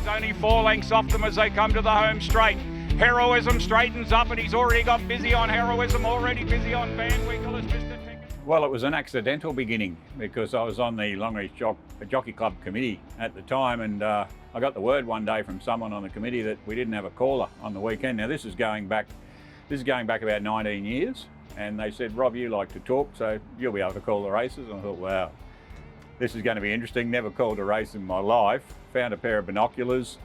Only 4 lengths off them as they come to the home straight. Heroism straightens up and he's already got busy on Heroism, already busy on Van Winkle as Mr. Ticket. Well, it was an accidental beginning because I was on the Longreach Jockey Club committee at the time, and I got the word one day from someone on the committee that we didn't have a caller on the weekend. Now this is going back about 19 years, and they said, Rob, you like to talk, so you'll be able to call the races. And I thought, wow, this is going to be interesting. Never called a race in my life. Found a pair of binoculars,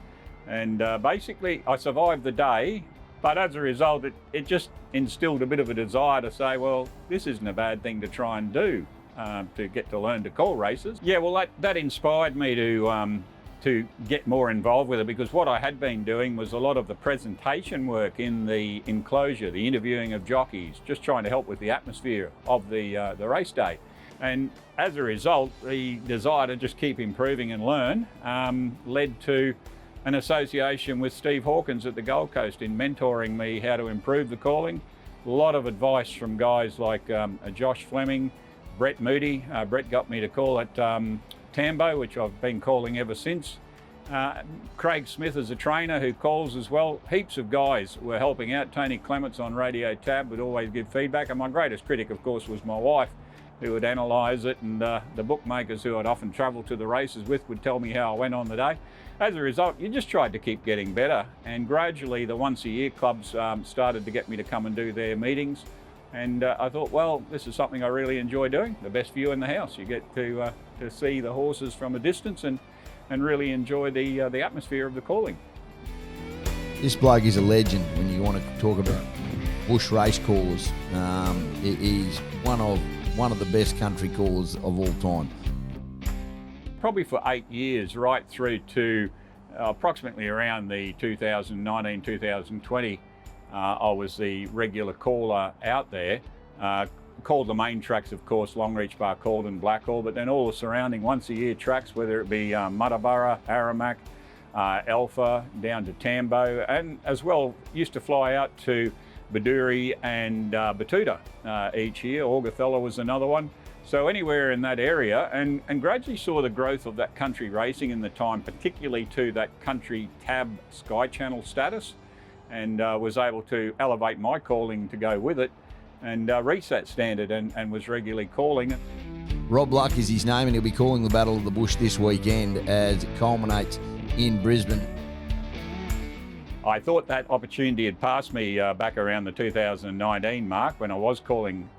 and basically I survived the day. But as a result, it just instilled a bit of a desire to say, well, this isn't a bad thing to try and do, to get to learn to call races. Yeah, well, that inspired me to get more involved with it, because what I had been doing was a lot of the presentation work in the enclosure, the interviewing of jockeys, just trying to help with the atmosphere of the race day. And as a result, the desire to just keep improving and learn led to an association with Steve Hawkins at the Gold Coast in mentoring me how to improve the calling. A lot of advice from guys like Josh Fleming, Brett Moody. Brett got me to call at Tambo, which I've been calling ever since. Craig Smith is a trainer who calls as well. Heaps of guys were helping out. Tony Clements on Radio Tab would always give feedback, and my greatest critic, of course, was my wife, who would analyse it, and the bookmakers who I'd often travel to the races with would tell me how I went on the day. As a result, you just tried to keep getting better, and gradually the once-a-year clubs started to get me to come and do their meetings, and I thought, well, this is something I really enjoy doing. The best view in the house. You get to see the horses from a distance and really enjoy the atmosphere of the calling. This bloke is a legend when you want to talk about bush race callers. He's one of the best country callers of all time. Probably for 8 years, right through to approximately around the 2019-2020, I was the regular caller out there. Called the main tracks, of course, Longreach, Barcaldine, Blackall, but then all the surrounding once-a-year tracks, whether it be Muttaburra, Aramac, Alpha, down to Tambo, and as well used to fly out to Baduri and Batuta each year. Augathella was another one. So anywhere in that area, and gradually saw the growth of that country racing in the time, particularly to that country tab Sky Channel status, and was able to elevate my calling to go with it and reach that standard, and was regularly calling it. Rob Luck is his name, and he'll be calling the Battle of the Bush this weekend as it culminates in Brisbane. I thought that opportunity had passed me back around the 2019 mark when I was calling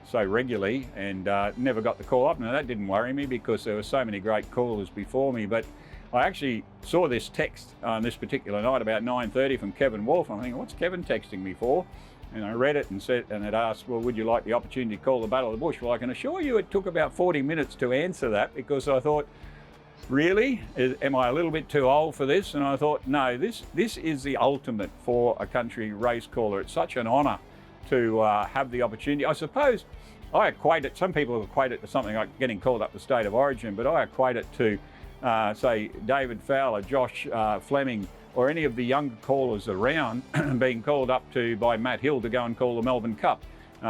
so regularly, and never got the call up. Now that didn't worry me because there were so many great callers before me, but I actually saw this text on this particular night about 9:30 from Kevin Wolf. I'm thinking, what's Kevin texting me for? And I read it and it asked, well, would you like the opportunity to call the Battle of the Bush? Well, I can assure you it took about 40 minutes to answer that, because I thought, really? Am I a little bit too old for this? And I thought, no, this is the ultimate for a country race caller. It's such an honour to have the opportunity. I suppose I equate it, some people equate it to something like getting called up the State of Origin, but I equate it to, say, David Fowler, Josh Fleming, or any of the younger callers around being called up by Matt Hill to go and call the Melbourne Cup.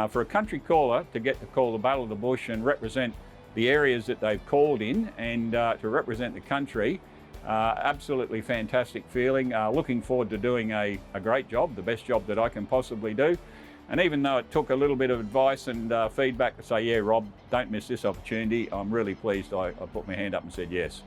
For a country caller to get to call the Battle of the Bush and represent the areas that they've called in, and to represent the country, absolutely fantastic feeling. Looking forward to doing a great job, the best job that I can possibly do. And even though it took a little bit of advice and feedback to say, yeah, Rob, don't miss this opportunity, I'm really pleased I put my hand up and said yes.